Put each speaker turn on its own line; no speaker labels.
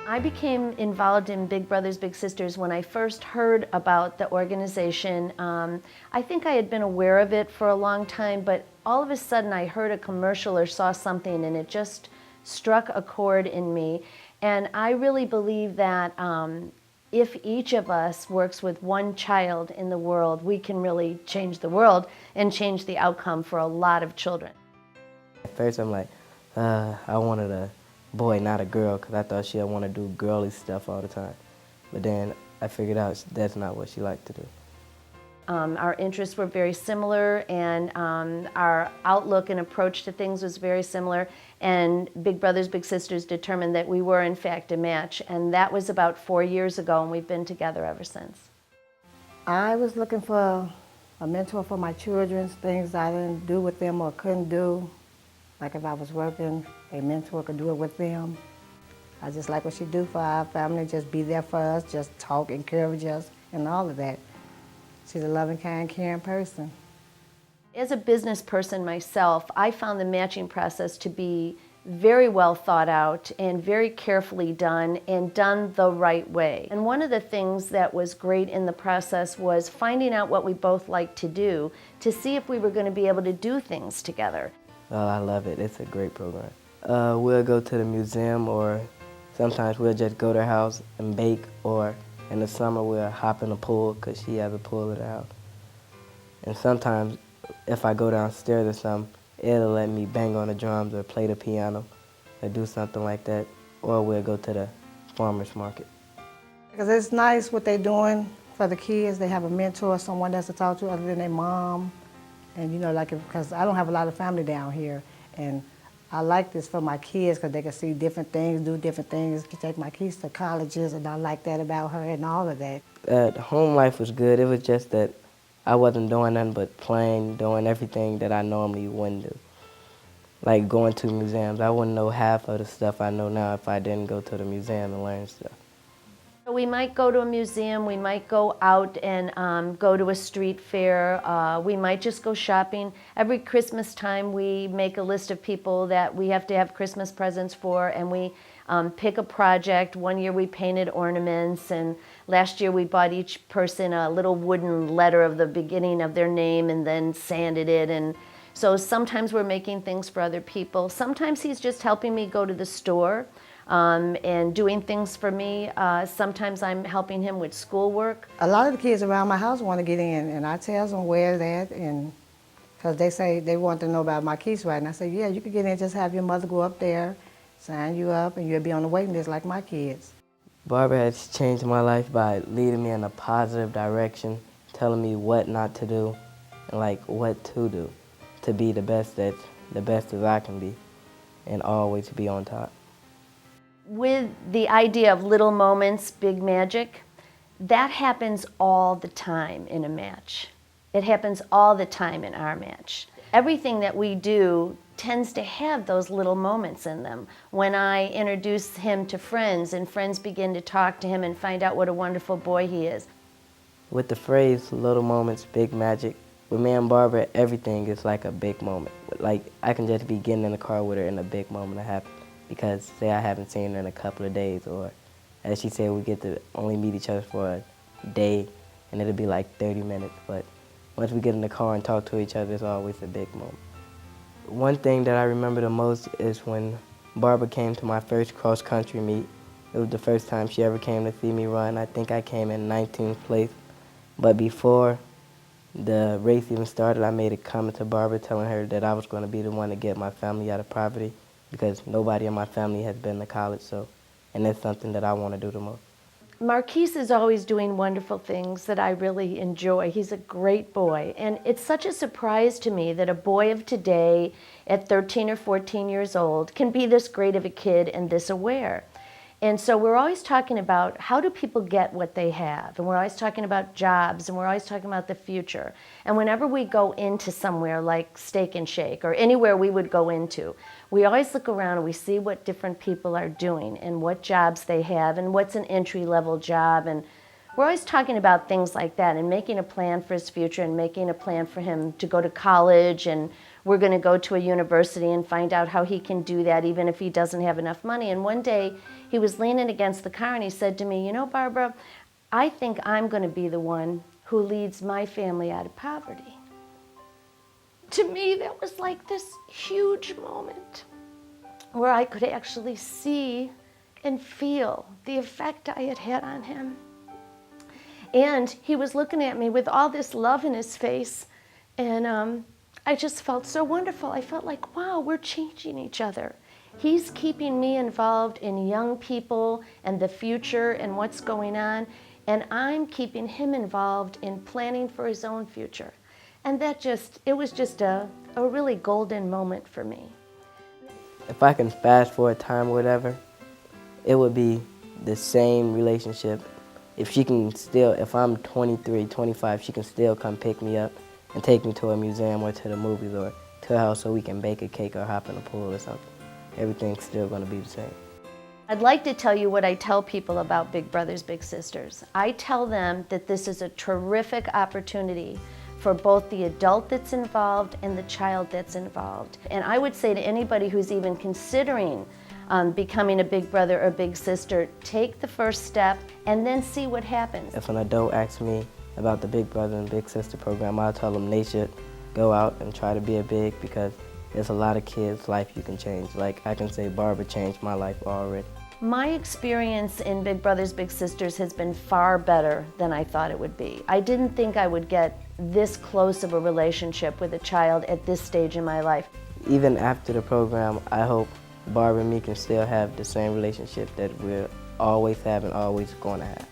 I became involved in Big Brothers Big Sisters when I first heard about the organization. I think I had been aware of it for a long time, but all of a sudden I heard a commercial or saw something and it just struck a chord in me. And I really believe that if each of us works with one child in the world, we can really change the world and change the outcome for a lot of children.
At first I'm like, I wanted a boy, not a girl, because I thought she'd want to do girly stuff all the time. But then I figured out that's not what she liked to do.
Our interests were very similar, and our outlook and approach to things was very similar, and Big Brothers Big Sisters determined that we were in fact a match, and that was about 4 years ago, and we've been together ever since.
I was looking for a mentor for my children, things I didn't do with them or couldn't do. Like if I was working, a mentor could do it with them. I just like what she do for our family, just be there for us, just talk, encourage us, and all of that. She's a loving, kind, caring person.
As a business person myself, I found the matching process to be very well thought out and very carefully done and done the right way. And one of the things that was great in the process was finding out what we both like to do to see if we were going to be able to do things together.
Oh, I love it. It's a great program. We'll go to the museum, or sometimes we'll just go to her house and bake, or in the summer we'll hop in the pool because she has a pool at the house. And sometimes if I go downstairs or something, it'll let me bang on the drums or play the piano or do something like that, or we'll go to the farmer's market.
Because it's nice what they're doing for the kids. They have a mentor, someone that's to talk to other than their mom. And you know, like, because I don't have a lot of family down here, and I like this for my kids because they can see different things, do different things, take my kids to colleges, and I like that about her and all of that.
Home life was good. It was just that I wasn't doing nothing but playing, doing everything that I normally wouldn't do. Like going to museums. I wouldn't know half of the stuff I know now if I didn't go to the museum and learn stuff.
We might go to a museum, we might go out and go to a street fair, we might just go shopping. Every Christmas time we make a list of people that we have to have Christmas presents for, and we pick a project. One year we painted ornaments, and last year we bought each person a little wooden letter of the beginning of their name and then sanded it. And so sometimes we're making things for other people. Sometimes he's just helping me go to the store and doing things for me. Sometimes I'm helping him with schoolwork.
A lot of the kids around my house want to get in, and I tell them where that, and because they say they want to know about my keys right, and I say, yeah, you can get in, just have your mother go up there, sign you up, and you'll be on the waiting list like my kids.
Barbara has changed my life by leading me in a positive direction, telling me what not to do, and like what to do, to be the best as I can be, and always be on top.
With the idea of little moments, big magic, that happens all the time in a match. It happens all the time in our match. Everything that we do tends to have those little moments in them. When I introduce him to friends and friends begin to talk to him and find out what a wonderful boy he is.
With the phrase, little moments, big magic, with me and Barbara, everything is like a big moment. Like, I can just be getting in the car with her and a big moment happens. Because say I haven't seen her in a couple of days, or as she said, we get to only meet each other for a day and it'll be like 30 minutes. But once we get in the car and talk to each other, it's always a big moment. One thing that I remember the most is when Barbara came to my first cross-country meet. It was the first time she ever came to see me run. I think I came in 19th place. But before the race even started, I made a comment to Barbara telling her that I was going to be the one to get my family out of poverty, because nobody in my family has been to college, and that's something that I want to do the most.
Marquise is always doing wonderful things that I really enjoy. He's a great boy, and it's such a surprise to me that a boy of today at 13 or 14 years old can be this great of a kid and this aware. And so we're always talking about how do people get what they have, and we're always talking about jobs, and we're always talking about the future. And whenever we go into somewhere like Steak and Shake or anywhere we would go into, we always look around and we see what different people are doing and what jobs they have and what's an entry-level job. And we're always talking about things like that and making a plan for his future and making a plan for him to go to college. And we're going to go to a university and find out how he can do that even if he doesn't have enough money. And one day he was leaning against the car and he said to me, you know, Barbara, I think I'm going to be the one who leads my family out of poverty. To me, that was like this huge moment where I could actually see and feel the effect I had had on him. And he was looking at me with all this love in his face, and I just felt so wonderful. I felt like, wow, we're changing each other. He's keeping me involved in young people and the future and what's going on, and I'm keeping him involved in planning for his own future. And it was just a really golden moment for me.
If I can fast forward time or whatever, it would be the same relationship. If I'm 23, 25, she can still come pick me up and take me to a museum or to the movies or to a house so we can bake a cake or hop in a pool or something. Everything's still going to be the same.
I'd like to tell you what I tell people about Big Brothers Big Sisters. I tell them that this is a terrific opportunity for both the adult that's involved and the child that's involved. And I would say to anybody who's even considering becoming a big brother or big sister, take the first step and then see what happens.
If an adult asks me about the Big Brother and Big Sister program, I'll tell them they should go out and try to be a big, because there's a lot of kids' life you can change. Like I can say Barbara changed my life already.
My experience in Big Brothers Big Sisters has been far better than I thought it would be. I didn't think I would get this close of a relationship with a child at this stage in my life.
Even after the program, I hope Barbara and me can still have the same relationship that we're always have and always going to have.